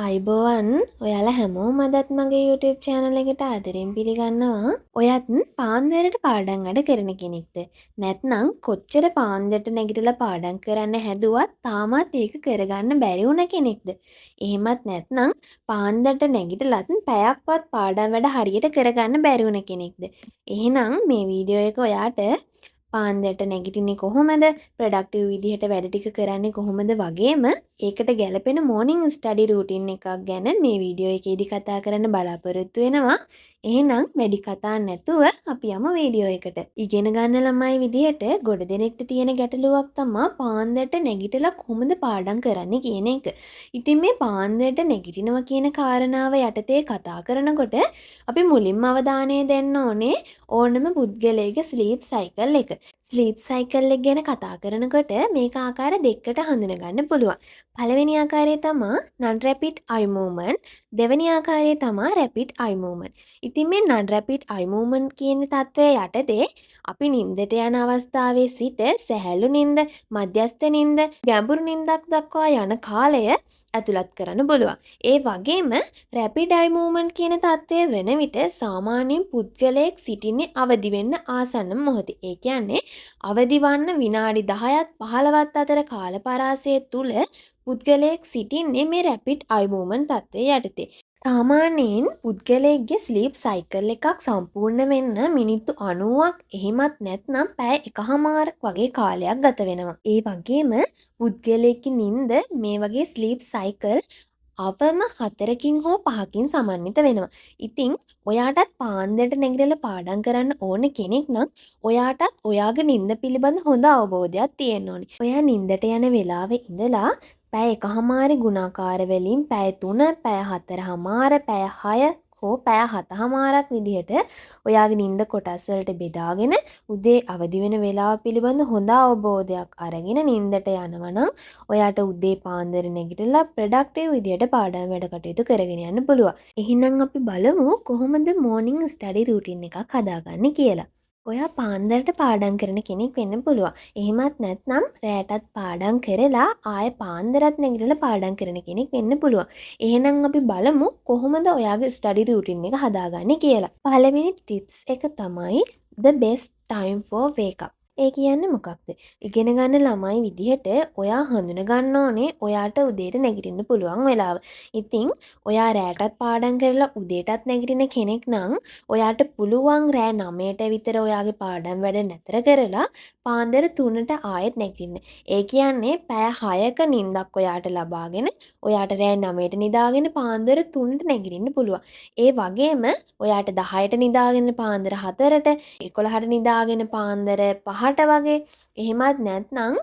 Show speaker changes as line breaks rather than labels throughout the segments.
අයිබෝවන් ඔයාලා හැමෝම අදත් මගේ YouTube channel එකට ආදරෙන් පිළිගන්නවා. ඔයත් පාන්දරට පාඩම් වැඩ කරන කෙනෙක්ද? නැත්නම් කොච්චර පාන්දරට නැගිටලා පාඩම් කරන්න හැදුවත් තාමත් ඒක කරගන්න බැරි වුණ කෙනෙක්ද? එහෙමත් නැත්නම් පාන්දරට නැගිටලත් පැයක්වත් පාඩම් වැඩ හරියට කරගන්න බැරි වුණ කෙනෙක්ද? එහෙනම් මේ වීඩියෝ එක ඔයාට පාන්දරට නැගිටින්නේ කොහොමද? ප්‍රොඩක්ටිව් විදිහට වැඩ ටික කරන්නේ කොහොමද වගේම ඒකට ගැලපෙන මෝර්නිං ස්ටඩි රූටින් එකක් ගැන මේ වීඩියෝ එකේදී කතා කරන්න බලාපොරොත්තු වෙනවා. එහෙනම් වැඩි කතා නැතුව අපි යමු වීඩියෝ එකට. ඉගෙන ගන්න ළමයි විදිහට ගොඩ දෙනෙක්ට තියෙන ගැටලුවක් තමයි පාන්දරට නැගිටලා කොහොමද පාඩම් කරන්නේ කියන එක. ඉතින් මේ පාන්දරට නැගිටිනවා කියන කාරණාව යටතේ කතා කරනකොට අපි මුලින්ම අවධානය දෙන්න ඕනේ ඕනම පුද්ගලයාගේ ස්ලීප් සයිකල් එක. ස්ලීප් සයිකල් එක ගැන කතා කරනකොට මේක ආකාර දෙකකට හඳුනගන්න පුළුවන්. පළවෙනි ආකාරය තමයි non rapid eye movement, දෙවෙනි ආකාරය තමයි rapid eye movement. ඉතින් මේ non rapid eye movement කියන தත්වය යටතේ අපි නිින්දට යන අවස්ථාවේ සිට සැහැල්ලු නිින්ද, මධ්‍යස්ථ නිින්ද, ගැඹුරු නිින්දක් දක්වා යන කාලය ඇතුළත් කරන්න පුළුවන්. ඒ වගේම rapid eye movement කියන தත්වය වෙන විට සාමාන්‍යයෙන් පුද්ගලයෙක් සිටින්නේ අවදි වෙන්න ආසන්න මොහොතේ. ඒ කියන්නේ අවදි වන්න විනාඩි 10ත් 15ත් අතර කාල පරාසය තුල පුද්ගලයෙක් සිටින්නේ මේ රැපිඩ් අයි මූවමන්ට් තත්ත්වය යටතේ. සාමාන්‍යයෙන් පුද්ගලයෙක්ගේ ස්ලීප් සයිකල් එකක් සම්පූර්ණ වෙන්න මිනිත්තු 90ක් එහෙමත් නැත්නම් පැය එකහමාරක් වගේ කාලයක් ගත වෙනවා. ඒ වගේම පුද්ගලයෙක්ගේ නිින්ද මේ වගේ ස්ලීප් සයිකල් අවම 4කින් හෝ 5කින් සමන්විත වෙනවා. ඉතින් ඔයාටත් පාන්දරට නැගිටලා පාඩම් කරන්න ඕන කෙනෙක් නම් ඔයාටත් ඔයාගේ නිින්ද පිළිබඳ හොඳ අවබෝධයක් තියෙන්න ඕනේ. ඔයා නිින්දට යන වෙලාවේ ඉඳලා පැය එකහමාරි ගුණාකාර වලින් පැය 3, පැය 4හමාර, පැය 6 හෝ පැය 7හමාරක් විදිහට ඔයාගේ නිින්ද කොටස් වලට බෙදාගෙන උදේ අවදි වෙන වෙලාව පිළිබඳ හොඳ අවබෝධයක් අරගෙන නිින්දට යනවා නම් ඔයාට උදේ පාන්දර නැගිටලා ප්‍රොඩක්ටිව් විදිහට පාඩම් වැඩ කටයුතු කරගෙන යන්න පුළුවන්. එහෙනම් අපි බලමු කොහොමද මෝර්නිං ස්ටඩි රූටින් එකක් හදාගන්නේ කියලා. ඔයා පාන්දරට පාඩම් කරන කෙනෙක් වෙන්න පුළුවන්. එහෙමත් නැත්නම් රැටත් පාඩම් කරලා ආයෙ පාන්දරත් නැගිටලා පාඩම් කරන කෙනෙක් වෙන්න පුළුවන්. එහෙනම් අපි බලමු කොහොමද ඔයාගේ ස්ටඩි රූටින් එක හදාගන්නේ කියලා. පළවෙනි ටිප්ස් එක තමයි the best time for wake up. ඒ කියන්නේ මොකක්ද? ඉගෙන ගන්න ළමයි විදිහට ඔයා හඳුන ගන්න ඕනේ ඔයාට උදේට නැගිටින්න පුළුවන් වෙලාව. ඉතින් ඔයා රැටත් පාඩම් කරලා උදේටත් නැගිටින කෙනෙක් නම් ඔයාට පුළුවන් රෑ 9ට විතර ඔයාගේ පාඩම් වැඩ නැතර කරලා පාන්දර 3ට ආයෙත් නැගිටින්න. ඒ කියන්නේ පැය 6ක නිින්දක් ඔයාට ලබාගෙන ඔයාට රෑ 9ට නිදාගෙන පාන්දර 3ට නැගිටින්න පුළුවන්. ඒ වගේම ඔයාට 10ට නිදාගෙන පාන්දර 4ට 11ට නිදාගෙන පාන්දර 5ට වගේ එහෙමත් නැත්නම්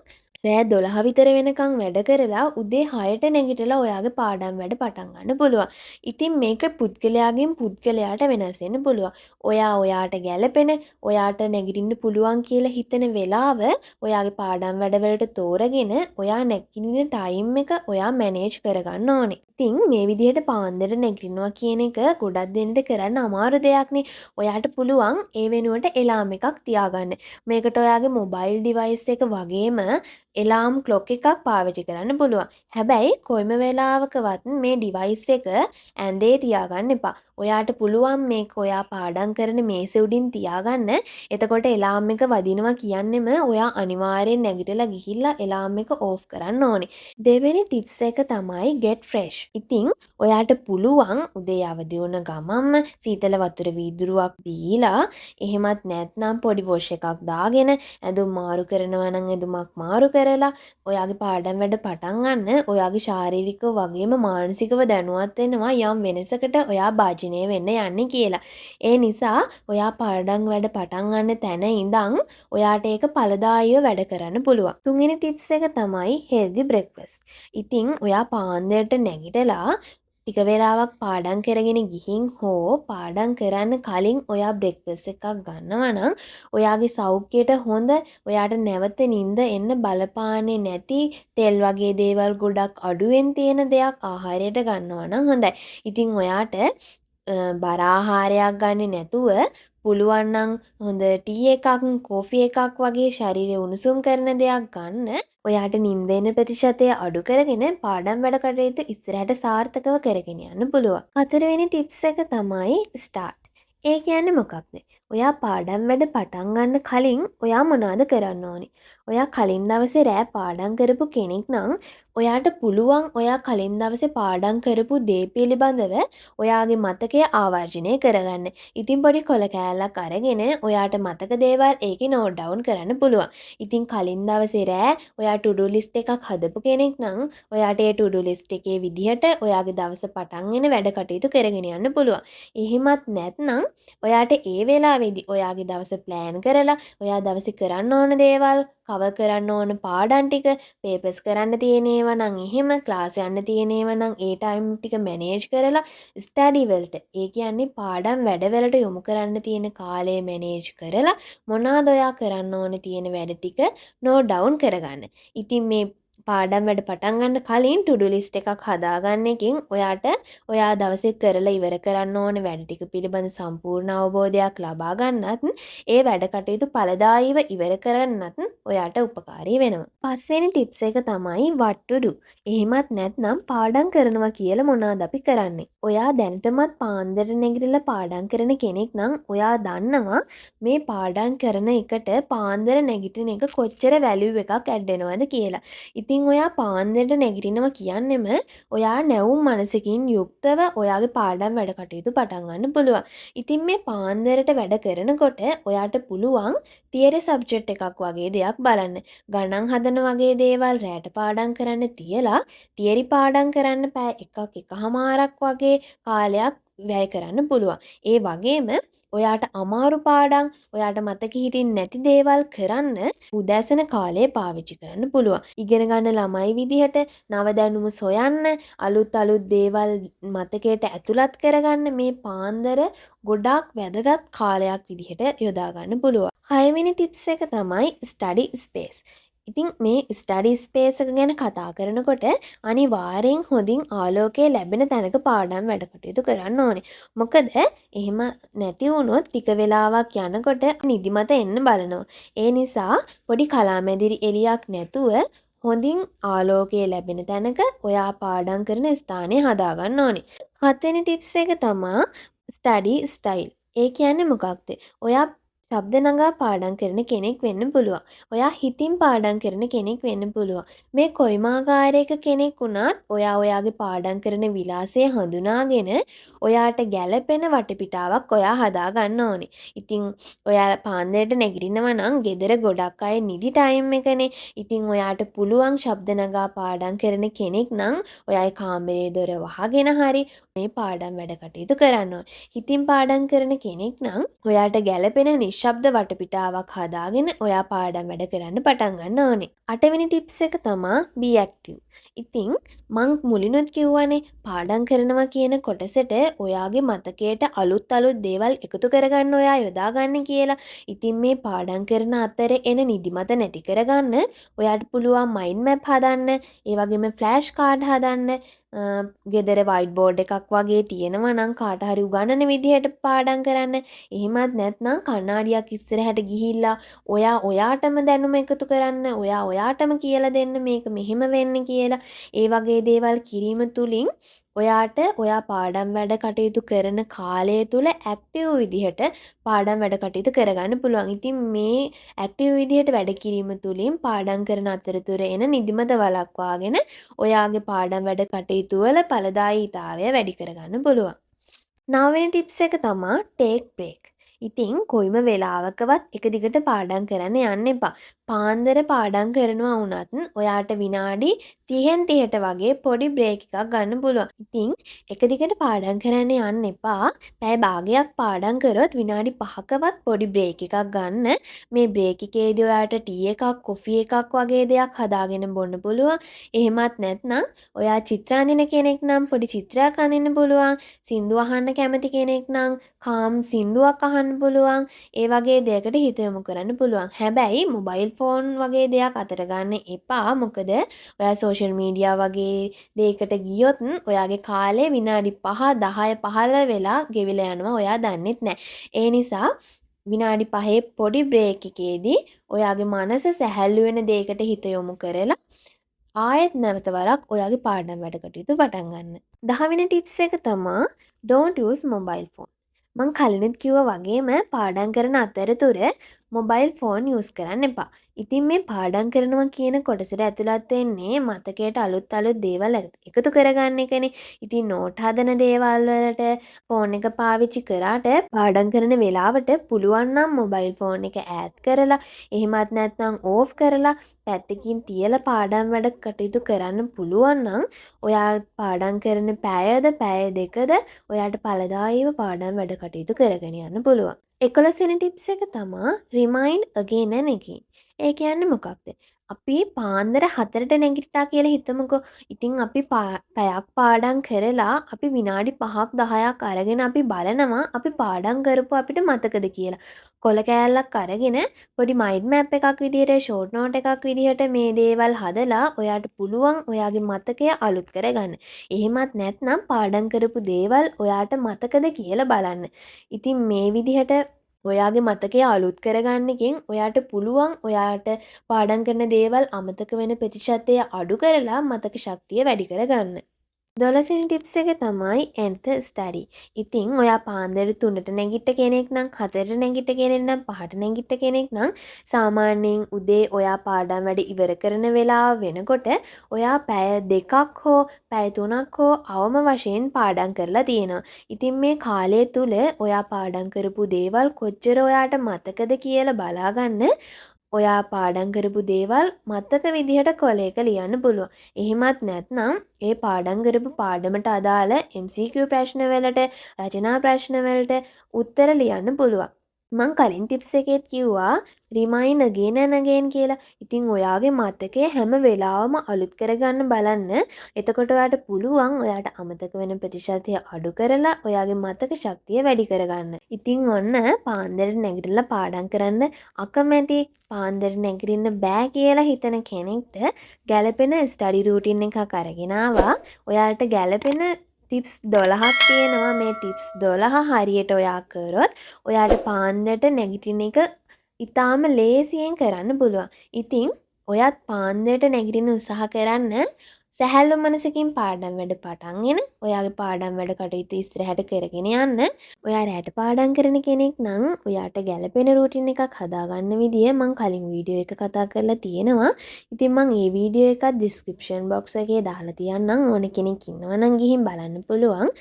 රෑ 12 විතර වෙනකන් වැඩ කරලා උදේ 6ට නැගිටලා ඔයාගේ පාඩම් වැඩ පටන් ගන්න පුළුවන්. ඉතින් මේක පුද්ගලයාගෙන් පුද්ගලයාට වෙනස් වෙන්න පුළුවන්. ඔයාට ගැළපෙන, ඔයාට නැගිටින්න පුළුවන් කියලා හිතන වෙලාව ඔයාගේ පාඩම් වැඩවලට තෝරගෙන ඔයා නැගිටින ටයිම් එක ඔයා මැනේජ් කරගන්න ඕනේ. ඉතින් මේ විදිහට පාන්දරට නැගිටිනවා කියන එක ගොඩක් දෙනෙක්ට කරන්න අමාරු දෙයක්නේ. ඔයාට පුළුවන් ඒ වෙනුවට එලාම් එකක් තියාගන්න. මේකට ඔයාගේ මොබයිල් ඩිවයිස් එක වගේම එලාම් ක්ලොක් එකක් පාවිච්චි කරන්න පුළුවන්. හැබැයි කොයිම වෙලාවකවත් මේ ඩිවයිස් එක ඇඳේ තියාගන්න එපා. ඔයාට පුළුවන් මේක ඔයා පාඩම් කරන මේසෙ උඩින් තියාගන්න. එතකොට එලාම් එක වදිනවා කියන්නෙම ඔයා අනිවාර්යෙන් නැගිටලා ගිහිල්ලා එලාම් එක ඕෆ් කරන්න ඕනේ. දෙවෙනි ටිප්ස් එක තමයි get fresh. ඉතින් ඔයාට පුළුවන් උදේ අවදි වුණ ගමන්ම සීතල වතුර වීදුරුවක් බීලා එහෙමත් නැත්නම් පොඩි වොෂ් එකක් දාගෙන ඇඳුම් මාරු කරනවා නම් ඇඳුමක් මාරු කරලා ඔයාගේ පාඩම් වැඩ පටන් ගන්න. ඔයාගේ ශාරීරිකව වගේම මානසිකව දැනුවත් වෙනවා යම් වෙනසකට ඔයා භාජනය වෙන්න යන්නේ කියලා. ඒ නිසා ඔයා පාඩම් වැඩ පටන් ගන්න තැන ඉඳන් ඔයාට ඒක ඵලදායීව වැඩ කරන්න පුළුවන්. තුන්වෙනි ටිප්ස් එක තමයි healthy breakfast. ඉතින් ඔයා පාන්දරට නැගිටලා ටික වෙලාවක් පාඩම් කරගෙන ගිහින් හෝ පාඩම් කරන්න කලින් ඔයා බ්‍රෙක්ෆාස්ට් එකක් ගන්නවා නම් ඔයාගේ සෞඛ්‍යයට හොඳ, ඔයාට නැවත නිින්ද එන්න බලපාන්නේ නැති තෙල් වගේ දේවල් ගොඩක් අඩුවෙන් තියෙන දෙයක් ආහාරයට ගන්නවා නම් හොඳයි. ඉතින් ඔයාට බර ආහාරයක් ගන්නේ නැතුව පුළුවන් නම් හොඳ ටී එකක්, කෝෆි එකක් වගේ ශරීරය උණුසුම් කරන දෙයක් ගන්න. ඔයාට නිින්ද එන ප්‍රතිශතය අඩු කරගෙන පාඩම් වැඩ කටයුතු ඉස්සරහට සාර්ථකව කරගෙන යන්න පුළුවන්. හතරවෙනි ටිප්ස් එක තමයි ස්ටාර්ට්. ඒ කියන්නේ මොකක්ද? ඔයා පාඩම් වැඩ පටන් ගන්න කලින් ඔයා මොනවද කරන්න ඕනි? ඔයා කලින් දවසේ රෑ පාඩම් කරපු කෙනෙක් නම් ඔයාට පුළුවන් ඔයා කලින් දවසේ පාඩම් කරපු දේ පිළිබඳව ඔයාගේ මතකය ආවර්ජනය කරගන්න. ඉතින් පොඩි කොල කෑල්ලක් අරගෙන ඔයාට මතක දේවල් ඒකේ නෝට් ඩවුන් කරන්න පුළුවන්. ඉතින් කලින් දවසේ රෑ ඔයා ටු-ඩු ලිස්ට් එකක් හදපු කෙනෙක් නම් ඔයාට ඒ ටු-ඩු ලිස්ට් එකේ විදිහට ඔයාගේ දවස පටන් වෙන වැඩ කටයුතු කරගෙන යන්න පුළුවන්. එහෙමත් නැත්නම් ඔයාට ඒ වෙලාවේදී ඔයාගේ දවස ප්ලෑන් කරලා ඔයා දවසේ කරන්න ඕන දේවල්, කවර් කරන්න ඕන පාඩම් ටික, පේපර්ස් කරන්න තියෙන ඒවා නම් එහෙම, ක්ලාස් යන්න තියෙන ඒවා නම් ඒ ටයිම් ටික මැනේජ් කරලා ස්ටඩි වලට, ඒ කියන්නේ පාඩම් වැඩවලට යොමු කරන්න තියෙන කාලය මැනේජ් කරලා මොනවාද ඔයා කරන්න ඕන තියෙන වැඩ ටික නෝට් ඩවුන් කරගන්න. ඉතින් මේ පාඩම් වැඩ පටන් ගන්න කලින් ටු-ඩු ලිස්ට් එකක් හදාගන්න එකෙන් ඔයාට ඔයා දවසේ කරලා ඉවර කරන්න ඕන වැඩ ටික පිළිබඳ සම්පූර්ණ අවබෝධයක් ලබා ගන්නත්, ඒ වැඩ කටයුතු ඵලදායීව ඉවර කරන්නත් ඔයාට උපකාරී වෙනවා. පස්වෙනි ටිප්ස් එක තමයි what to do. එහෙමත් නැත්නම් පාඩම් කරනවා කියලා මොනවද අපි කරන්නේ? ඔයා දැනටමත් පාන්දර නැගිටලා පාඩම් කරන කෙනෙක් නම් ඔයා දන්නවා මේ පාඩම් කරන එකට පාන්දර නැගිටින එක කොච්චර වැලියු එකක් ඇඩ් වෙනවද කියලා. ඉතින් ඔයා පාන්දරට නැගිටිනවා කියන්නෙම ඔයා නැවුම් මනසකින් යුක්තව ඔයාගේ පාඩම් වැඩ කටයුතු පටන් ගන්න පුළුවන්. ඉතින් මේ පාන්දරට වැඩ කරනකොට ඔයාට පුළුවන් තියරි සබ්ජෙක්ට් එකක් වගේ දෙයක් බලන්න. ගණන් හදන වගේ දේවල් රැට පාඩම් කරන්න තියලා තියරි පාඩම් කරන්න පැය එකක් එකහමාරක් වගේ කාලයක් වැය කරන්න පුළුවන්. ඒ වගේම ඔයාට අමාරු පාඩම්, ඔයාට මතක හිටින්නේ නැති දේවල් කරන්න උදෑසන කාලය පාවිච්චි කරන්න පුළුවන්. ඉගෙන ගන්න ළමයි විදිහට නව දැනුම සොයන්න, අලුත් දේවල් මතකයට ඇතුළත් කරගන්න මේ පාන්දර ගොඩාක් වැදගත් කාලයක් විදිහට යොදා ගන්න පුළුවන්. 6 වෙනි ටිප්ස් එක තමයි ස්ටඩි ස්පේස්. ඉතින් මේ ස්ටඩි ස්පේස් එක ගැන කතා කරනකොට අනිවාර්යෙන් හොඳින් ආලෝකය ලැබෙන තැනක පාඩම් වැඩ කටයුතු කරන්න ඕනේ. මොකද එහෙම නැති වුණොත් ටික වෙලාවක් යනකොට නිදිමත එන්න බලනවා. ඒ නිසා පොඩි කලාමැදිරි එළියක් නැතුව හොඳින් ආලෝකය ලැබෙන තැනක ඔයා පාඩම් කරන ස්ථානය හදාගන්න ඕනේ. 7 වෙනි ටිප්ස් එක තමයි ස්ටඩි ස්ටයිල්. ඒ කියන්නේ මොකක්ද? ඔයා ශබ්ද නගා පාඩම් කරන කෙනෙක් වෙන්න පුළුවන්. ඔයා හිතින් පාඩම් කරන කෙනෙක් වෙන්න පුළුවන්. මේ කොයිම ආකාරයක කෙනෙක් වුණත් ඔයා ඔයාගේ පාඩම් කරන විලාසය හඳුනාගෙන ඔයාට ගැළපෙන වටපිටාවක් ඔයා හදා ගන්න ඕනේ. ඉතින් ඔයා පාන්දරට නැගිටිනවා නම් ගෙදර ගොඩක් අය නිදි ටයිම් එකනේ. ඉතින් ඔයාට පුළුවන් ශබ්ද නගා පාඩම් කරන කෙනෙක් නම් ඔයාගේ කාමරයේ දොර වහගෙන හරි මේ පාඩම් වැඩ කටයුතු කරන්න ඕනේ. හිතින් පාඩම් කරන කෙනෙක් නම් ඔයාට ගැළපෙන ශබ්ද වටපිටාවක් හදාගෙන ඔයා පාඩම් වැඩ කරන්න පටන් ගන්න ඕනේ. 8 වෙනි ටිප්ස් එක තමයි be active. ඉතින් මං මුලිනුත් කිව්වනේ පාඩම් කරනවා කියන කොටසට ඔයාගේ මතකයට අලුත් දේවල් එකතු කරගන්න ඔයා යොදා ගන්න කියලා. ඉතින් මේ පාඩම් කරන අතරේ එන නිදිමත නැති කරගන්න ඔයාට පුළුවන් මයින්ඩ් මැප් හදන්න, ඒ වගේම ෆ්ලෑෂ් කාඩ් හදන්න, ගෙදර වයිට් බෝඩ් එකක් වගේ තියෙනවා නම් කාට හරි උගන්නන විදිහට පාඩම් කරන්න. එහෙමත් නැත්නම් කණ්ණාඩියක් ඉස්සරහට ගිහිල්ලා ඔයා ඔයාටම දැනුම එකතු කරන්න, ඔයා ඔයාටම කියලා දෙන්න මේක මෙහෙම වෙන්නේ කියලා. ඒ වගේ දේවල් කිරීම තුලින් ඔයාට ඔයා පාඩම් වැඩ කටයුතු කරන කාලය තුල ඇක්ටිව් විදිහට පාඩම් වැඩ කටයුතු කරගන්න පුළුවන්. ඉතින් මේ ඇක්ටිව් විදිහට වැඩ කිරීම තුලින් පාඩම් කරන අතරතුර එන නිදිමත වළක්වාගෙන ඔයාගේ පාඩම් වැඩ කටයුතු වල ඵලදායීතාවය වැඩි කරගන්න පුළුවන්. 9 වෙනි ටිප්ස් එක තමයි ටේක් බ්‍රේක්. ඉතින් කොයිම වෙලාවකවත් එක දිගට පාඩම් කරන්න යන්න එපා. පාන්දර පාඩම් කරනවා වුණත් ඔයාට විනාඩි 30න් 30ට වගේ පොඩි බ්‍රේක් එකක් ගන්න පුළුවන්. ඉතින් එක දිගට පාඩම් කරන්න යන්න එපා. පැය භාගයක් පාඩම් කරොත් විනාඩි 5කවත් පොඩි බ්‍රේක් එකක් ගන්න. මේ බ්‍රේක් එකේදී ඔයාට ටී එකක්, කොෆි එකක් වගේ දෙයක් හදාගෙන බොන්න පුළුවන්. එහෙමත් නැත්නම් ඔයා චිත්‍ර අඳින කෙනෙක් නම් පොඩි චිත්‍රයක් අඳින්න පුළුවන්. සින්දු අහන්න කැමති කෙනෙක් නම් කාම් සින්දුවක් අහන්න පුළුවන්. ඒ වගේ දෙයකට හිත යොමු කරන්න පුළුවන්. හැබැයි මොබයිල් ෆෝන් වගේ දෙයක් අතට ගන්න එපා. මොකද ඔයා සෝෂල් මීඩියා වගේ දෙයකට ගියොත් ඔයාගේ කාලේ විනාඩි 5, 10, 15 වෙලා ගෙවිලා යනවා ඔයා දන්නෙත් නැහැ. ඒ නිසා විනාඩි 5 පොඩි බ්‍රේක් එකේදී ඔයාගේ මනස සැහැල්ලු වෙන දෙයකට හිත යොමු කරලා ආයෙත් නැවත වරක් ඔයාගේ පාඩම් වැඩ කටයුතු පටන් ගන්න. 10 වෙනි ටිප්ස් එක තමා don't use mobile phone. මං කලිනුත් කිව්වා වගේම පාඩම් කරන අතරතුර මොබයිල් ෆෝන් යූස් කරන්න එපා. ඉතින් මේ පාඩම් කරනවා කියන කොටසට ඇතුළත් වෙන්නේ මතකයට අලුත් දේවල් එකතු කරගන්න එකනේ. ඉතින් නෝට් හදන දේවල් වලට ෆෝන් එක පාවිච්චි කරාට පාඩම් කරන වෙලාවට පුළුවන් නම් මොබයිල් ෆෝන් එක ඈඩ් කරලා එහෙමත් නැත්නම් ඕෆ් කරලා පැත්තකින් තියලා පාඩම් වැඩ කටයුතු කරන්න පුළුවන් නම් ඔයා පාඩම් කරන පැයද පැය දෙකද ඔයාට ඵලදායීව පාඩම් වැඩ කටයුතු කරගෙන යන්න පුළුවන්. 11 වෙනි ටිප්ස් එක තමා remind again and again. ඒ කියන්නේ මොකක්ද? අපි පාන්දර 4ට නැගිට්ටා කියලා හිතමුකෝ. ඉතින් අපි පැයක් පාඩම් කරලා අපි විනාඩි 5ක් 10ක් අරගෙන අපි බලනවා අපි පාඩම් කරපුව අපිට මතකද කියලා. කොල කෑල්ලක් අරගෙන පොඩි මයින්ඩ් මැප් එකක් විදිහට ෂෝට් නෝට් එකක් විදිහට මේ දේවල් හදලා ඔයාට පුළුවන් ඔයාගේ මතකය අලුත් කරගන්න. එහෙමත් නැත්නම් පාඩම් කරපු දේවල් ඔයාට මතකද කියලා බලන්න. ඉතින් මේ විදිහට ඔයාගේ මතකය අලුත් කරගන්න එකෙන් ඔයාට පුළුවන් ඔයාට පාඩම් කරන දේවල් අමතක වෙන ප්‍රතිශතය අඩු කරලා මතක ශක්තිය වැඩි කරගන්න. 12 වෙනි ටිප්ස් එක තමයි end study. ඉතින් ඔයා පාන්දර 3ට නැගිට කෙනෙක් නම් 4ට නැගිට කෙනෙක් නම් 5ට නැගිට කෙනෙක් නම් සාමාන්‍යයෙන් උදේ ඔයා පාඩම් වැඩ ඉවර කරන වෙලාව වෙනකොට ඔයා පැය 2ක් හෝ පැය 3ක් හෝ අවම වශයෙන් පාඩම් කරලා තියෙනවා. ඉතින් මේ කාලය තුල ඔයා පාඩම් කරපු දේවල් කොච්චර ඔයාට මතකද කියලා බලාගන්න ඔයා පාඩම් කරපු දේවල් මතක විදිහට කොලයක ලියන්න පුළුවන්. එහෙමත් නැත්නම් ඒ පාඩම් කරපු පාඩමට අදාළ MCQ ප්‍රශ්න වලට රචනා ප්‍රශ්න වලට උත්තර ලියන්න පුළුවන්. මං කලින් ටිප්ස් එකේත් කිව්වා remind again and again කියලා. ඉතින් ඔයාගේ මතකය හැම වෙලාවම අලුත් කරගන්න බලන්න. එතකොට ඔයාට පුළුවන් ඔයාට අමතක වෙන ප්‍රතිශතය අඩු කරලා ඔයාගේ මතක ශක්තිය වැඩි කරගන්න. ඉතින් ඔන්න පාන්දරට නැගිටලා පාඩම් කරන්න අකමැති පාන්දරට නැගිටින්න බෑ කියලා හිතන කෙනෙක්ට ගැළපෙන ස්ටඩි රූටින් එකක් අරගෙන ආවා. ඔයාලට ගැළපෙන ටිප්ස් 12ක් තියෙනවා. මේ ටිප්ස් 12 හරියට ඔයා කරොත් ඔයාට පාන්දරට නැගිටින එක ඉතාම ලේසියෙන් කරන්න පුළුවන්. ඉතින් ඔයත් පාන්දරට නැගිටින්න උත්සාහ කරන්න. සැහැල්ලු මනසකින් පාඩම් වැඩ පටන්ගෙන ඔයාගේ පාඩම් වැඩ කටයුතු ඉස්සරහට කරගෙන යන්න. ඔයා රැට පාඩම් කරන කෙනෙක් නම් ඔයාට ගැළපෙන රූටින් එකක් හදාගන්න විදිය මං කලින් වීඩියෝ එක කතා කරලා තියෙනවා. ඉතින් මං ඒ වීඩියෝ එකත් ඩිස්ක්‍රිප්ෂන් බොක්ස් එකේ දාලා තියන්නම්. ඕන කෙනෙක් ඉන්නවා නම් ගිහින් බලන්න පුළුවන්.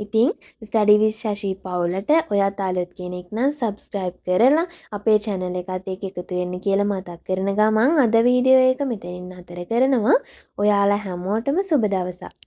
ඉතින් ස්ටඩි විත් ශෂි පවුලට ඔයාත් අලුත් කෙනෙක් නම් සබ්ස්ක්‍රයිබ් කරලා අපේ channel එකත් එක්ක එකතු වෙන්න කියලා මතක් කරන ගමන් අද වීඩියෝ එක මෙතනින් නතර කරනවා. ඔයාලා හැමෝටම සුබ දවසක්.